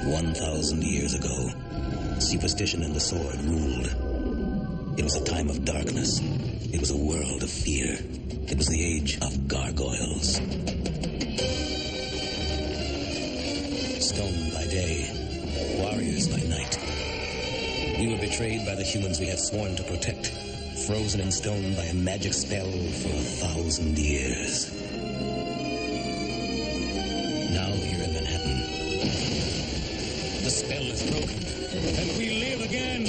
1,000 years ago, superstition and the sword ruled. It was a time of darkness. It was a world of fear. It was the age of gargoyles. Stone by day, warriors by night. We were betrayed by the humans we had sworn to protect, frozen in stone by a magic spell for 1,000 years. Now here in Manhattan, the spell is broken, and we live again.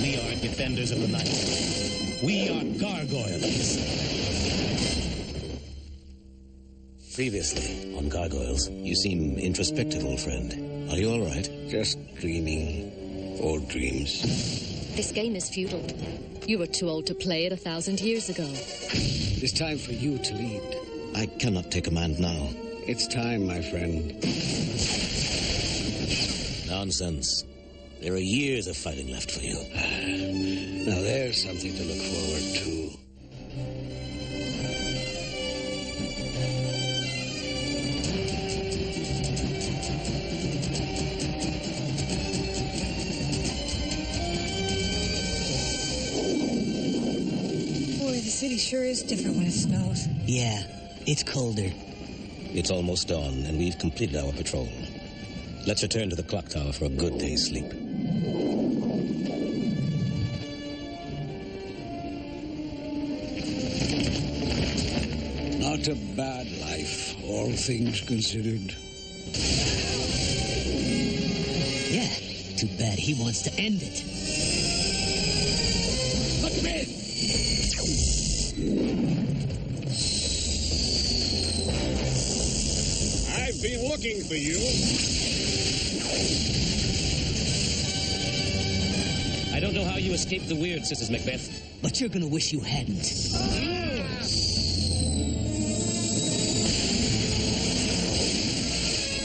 We are defenders of the night. We are gargoyles. Previously, on Gargoyles, you seem introspective, old friend. Are you all right? Just dreaming old dreams. This game is futile. You were too old to play it 1,000 years ago. It's time for you to lead. I cannot take command now. It's time, my friend. Nonsense. There are years of fighting left for you. Now there's something to look forward to. The city sure is different when it snows. Yeah, it's colder. It's almost dawn, and we've completed our patrol. Let's return to the clock tower for a good day's sleep. Not a bad life, all things considered. Yeah, too bad he wants to end it. Macbeth! I've been looking for you. I don't know how you escaped the weird, Sisters Macbeth. But you're gonna wish you hadn't.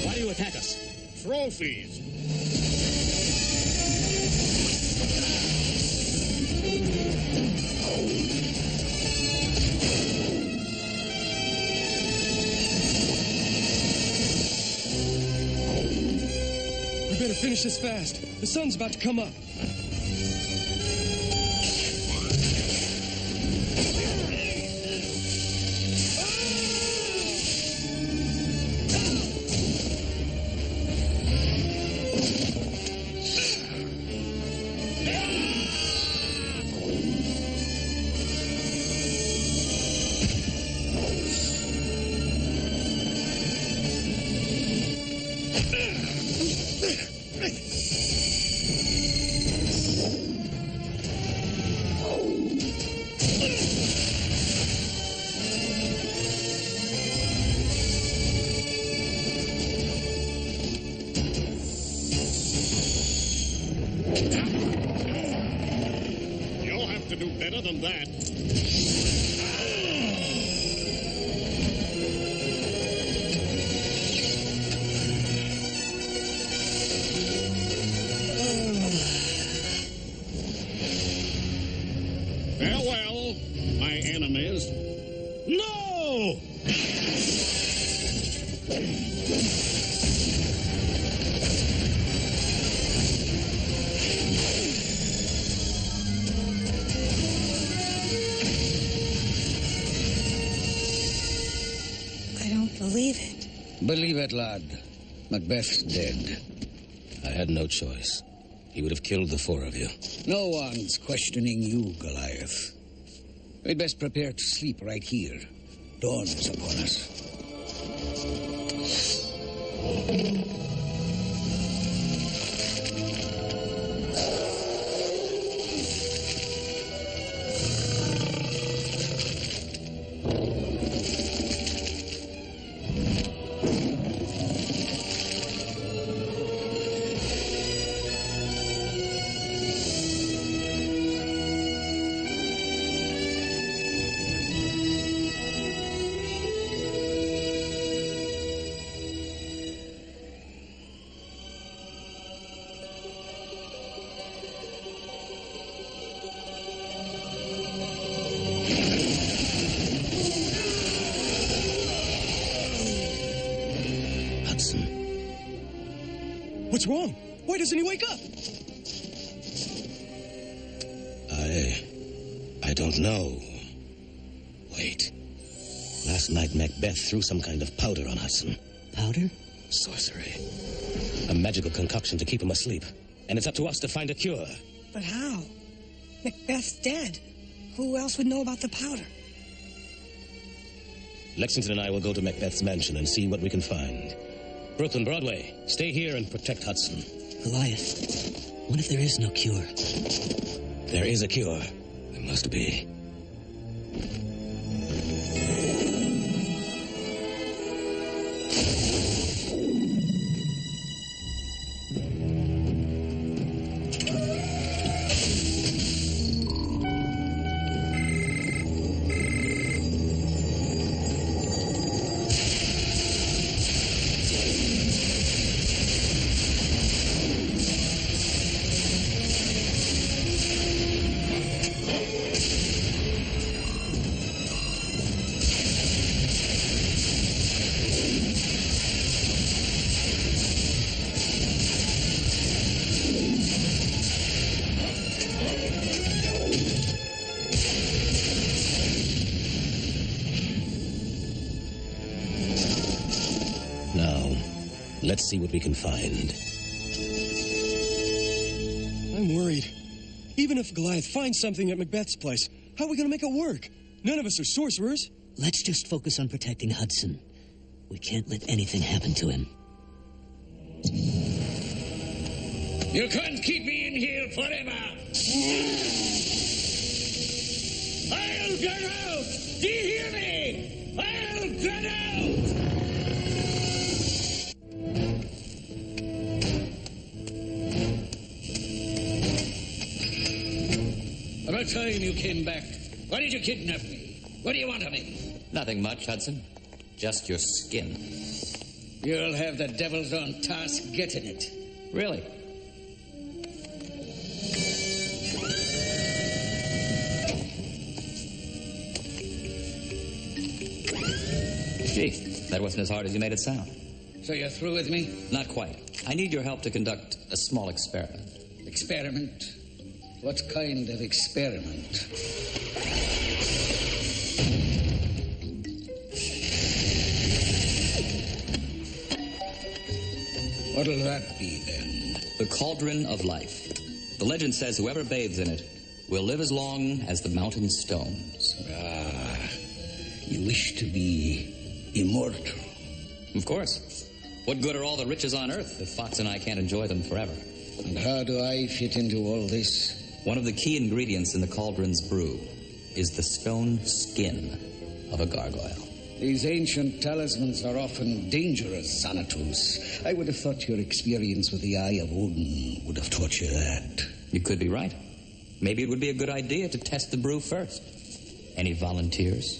Why do you attack us? Trophies. We better finish this fast. The sun's about to come up. You'll have to do better than that. Farewell, my enemies. No! I don't believe it. Believe it, lad. Macbeth's dead. I had no choice. He would have killed the four of you. No one's questioning you, Goliath. We'd best prepare to sleep right here. Dawn is upon us. What's wrong? Why doesn't he wake up? I don't know. Wait. Last night, Macbeth threw some kind of powder on Hudson. Powder? Sorcery. A magical concoction to keep him asleep. And it's up to us to find a cure. But how? Macbeth's dead. Who else would know about the powder? Lexington and I will go to Macbeth's mansion and see what we can find. Brooklyn, Broadway, stay here and protect Hudson. Goliath, what if there is no cure? There is a cure. There must be. Let's see what we can find. I'm worried. Even if Goliath finds something at Macbeth's place, how are we going to make it work? None of us are sorcerers. Let's just focus on protecting Hudson. We can't let anything happen to him. You can't keep me in here forever. I'll get out! Do you hear me? I'll get out! About time you came back. Why did you kidnap me? What do you want of me? Nothing much, Hudson. Just your skin. You'll have the devils on task getting it. Really? Gee, that wasn't as hard as you made it sound. So you're through with me? Not quite. I need your help to conduct a small experiment. Experiment? What kind of experiment? What'll that be, then? The Cauldron of Life. The legend says whoever bathes in it will live as long as the mountain stones. Ah, you wish to be immortal. Of course. What good are all the riches on Earth if Fox and I can't enjoy them forever? And how do I fit into all this? One of the key ingredients in the cauldron's brew is the stone skin of a gargoyle. These ancient talismans are often dangerous, Xanatos. I would have thought your experience with the Eye of Odin would have taught you that. You could be right. Maybe it would be a good idea to test the brew first. Any volunteers?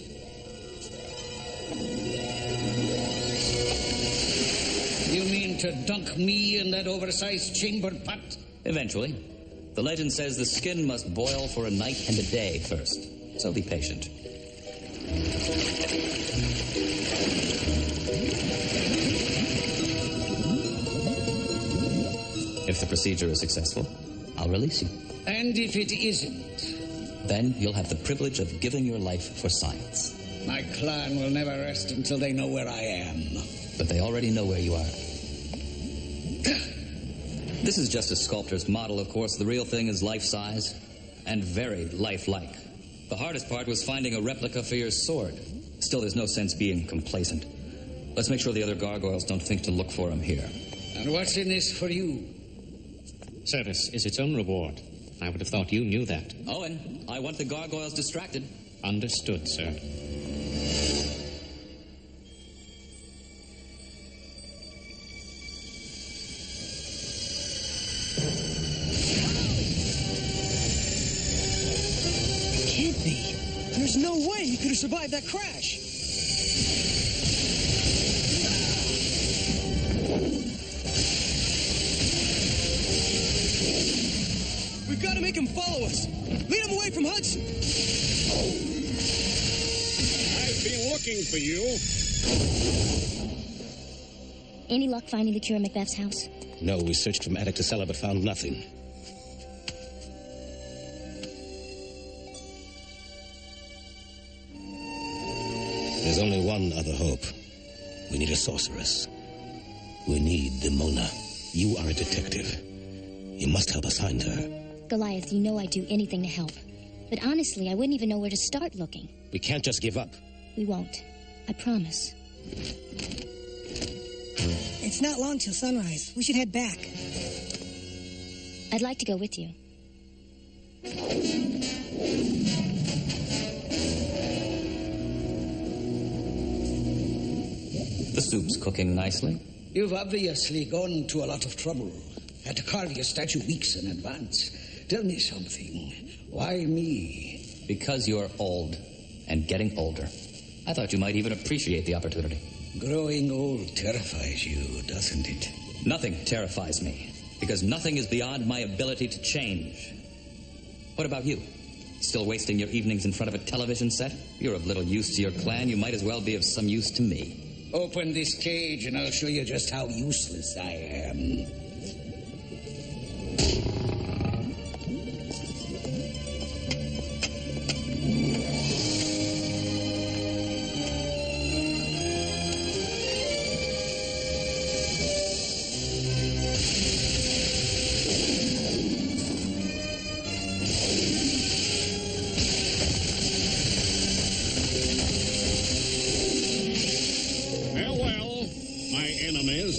You mean to dunk me in that oversized chamber pot? Eventually. The legend says the skin must boil for a night and a day first. So be patient. If the procedure is successful, I'll release you. And if it isn't? Then you'll have the privilege of giving your life for science. My clan will never rest until they know where I am. But they already know where you are. This is just a sculptor's model, of course. The real thing is life-size and very lifelike. The hardest part was finding a replica for your sword. Still, there's no sense being complacent. Let's make sure the other gargoyles don't think to look for him here. And what's in this for you? Service is its own reward. I would have thought you knew that. Owen, I want the gargoyles distracted. Understood, sir. Can't be. There's no way he could have survived that crash. We've got to make him follow us. Lead him away from Hudson. I've been looking for you. Any luck finding the cure in Macbeth's house? No, we searched from attic to cellar but found nothing. There's only one other hope. We need a sorceress. We need Demona. You are a detective. You must help us find her. Goliath, you know I'd do anything to help. But honestly, I wouldn't even know where to start looking. We can't just give up. We won't. I promise. It's not long till sunrise. We should head back. I'd like to go with you. The soup's cooking nicely. You've obviously gone to a lot of trouble. Had to carve your statue weeks in advance. Tell me something. Why me? Because you're old and getting older. I thought you might even appreciate the opportunity. Growing old terrifies you, doesn't it? Nothing terrifies me, because nothing is beyond my ability to change. What about you? Still wasting your evenings in front of a television set? You're of little use to your clan. You might as well be of some use to me. Open this cage and I'll show you just how useless I am. Farewell, my enemies.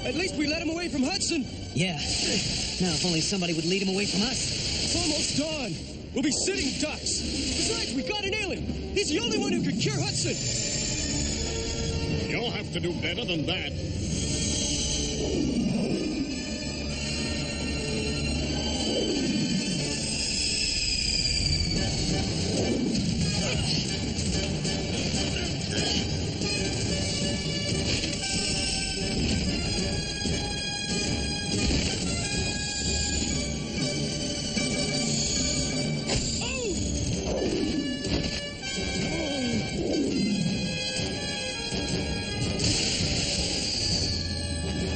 At least we let him away from Hudson. Yeah. Now, if only somebody would lead him away from us. It's almost dawn. We'll be sitting ducks. Besides, we got an alien. He's the only one who could cure Hudson. You'll have to do better than that.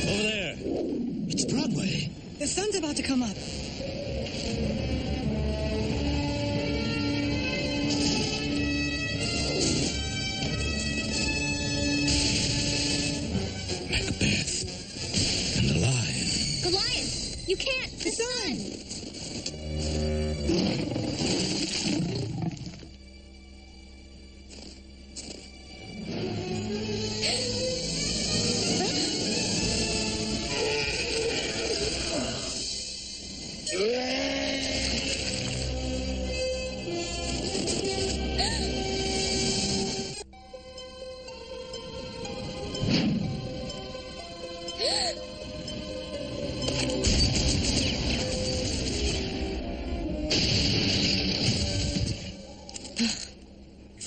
Over there. It's Broadway. The sun's about to come up. Macbeth. And alive. Goliath! You can't! The sun!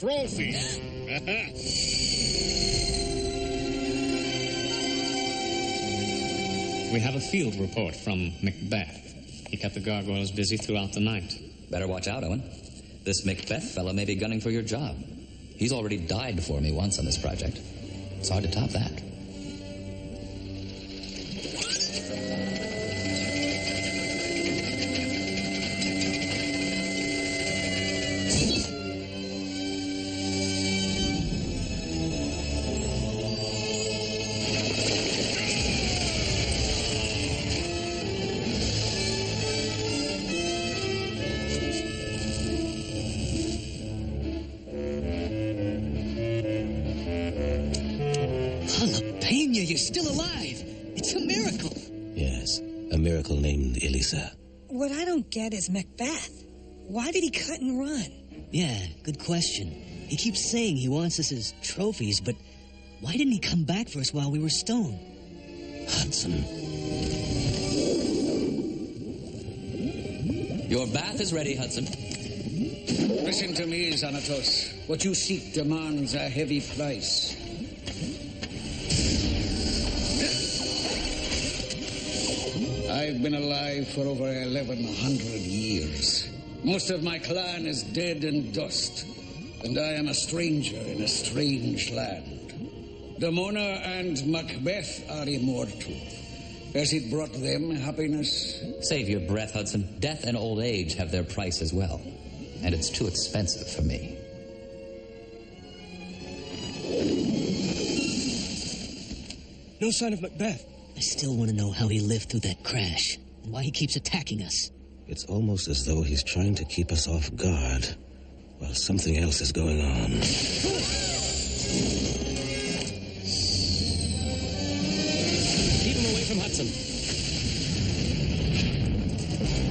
Trophy. We have a field report from Macbeth. He kept the gargoyles busy throughout the night. Better watch out, Owen. This Macbeth fella may be gunning for your job. He's already died for me once on this project. It's hard to top that. Jalapeno, you're still alive. It's a miracle. Yes, a miracle named Elisa. What I don't get is Macbeth. Why did he cut and run? Yeah, good question. He keeps saying he wants us as trophies, but why didn't he come back for us while we were stoned? Hudson. Your bath is ready, Hudson. Listen to me, Xanatos. What you seek demands a heavy price. I've been alive for over 1,100 years. Most of my clan is dead and dust. and I am a stranger in a strange land. Damona and Macbeth are immortal. Has it brought them happiness? Save your breath, Hudson. Death and old age have their price as well. And it's too expensive for me. No sign of Macbeth. I still want to know how he lived through that crash, and why he keeps attacking us. It's almost as though he's trying to keep us off guard, while something else is going on. Keep him away from Hudson.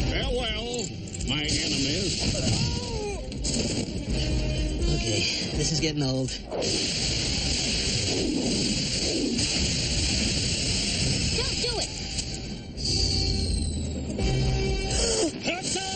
Farewell, my enemies. Okay, this is getting old. Don't do it! Hudson!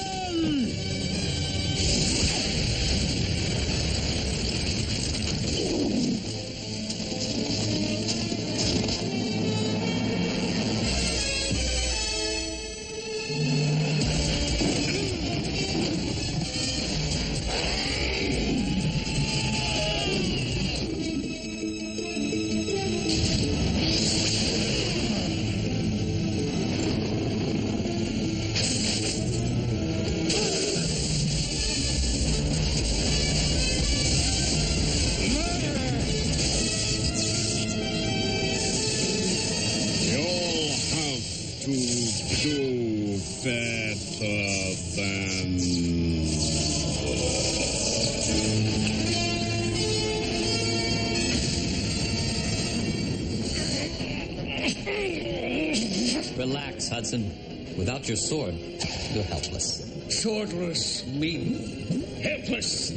Relax, Hudson. Without your sword, you're helpless. Swordless me. Helpless.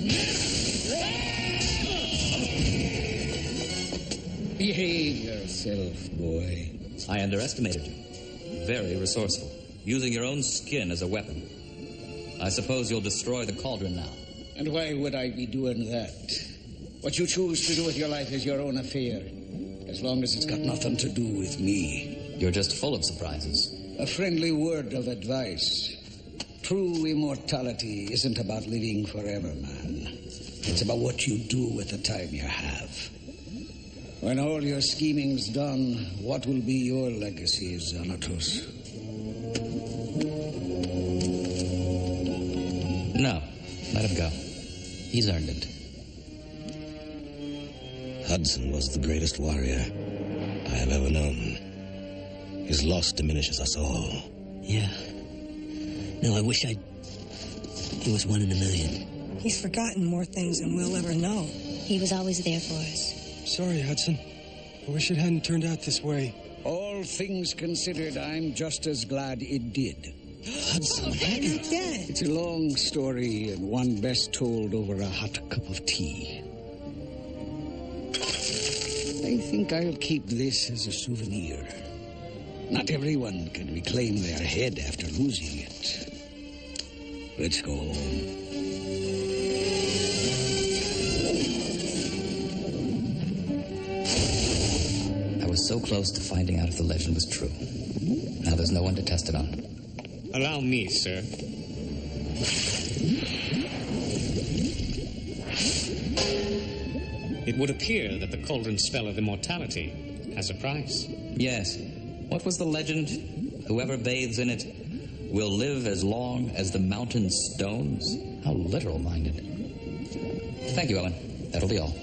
Behave yourself, boy. I underestimated you. Very resourceful. Using your own skin as a weapon. I suppose you'll destroy the cauldron now. And why would I be doing that? What you choose to do with your life is your own affair, as long as it's got nothing to do with me. You're just full of surprises. A friendly word of advice. True immortality isn't about living forever, man. It's about what you do with the time you have. When all your scheming's done, what will be your legacy, Xanatos? No, let him go. He's earned it. Hudson was the greatest warrior I have ever known. His loss diminishes us all. Yeah. No, I wish he was one in a million. He's forgotten more things than we'll ever know. He was always there for us. Sorry, Hudson. I wish it hadn't turned out this way. All things considered, I'm just as glad it did. Hudson, He's dead. It's a long story and one best told over a hot cup of tea. I think I'll keep this as a souvenir. Not everyone can reclaim their head after losing it. Let's go home. I was so close to finding out if the legend was true. Now there's no one to test it on. Allow me, sir. It would appear that the cauldron spell of immortality has a price. Yes. What was the legend? Whoever bathes in it will live as long as the mountain stones? How literal-minded. Thank you, Owen. That'll be all.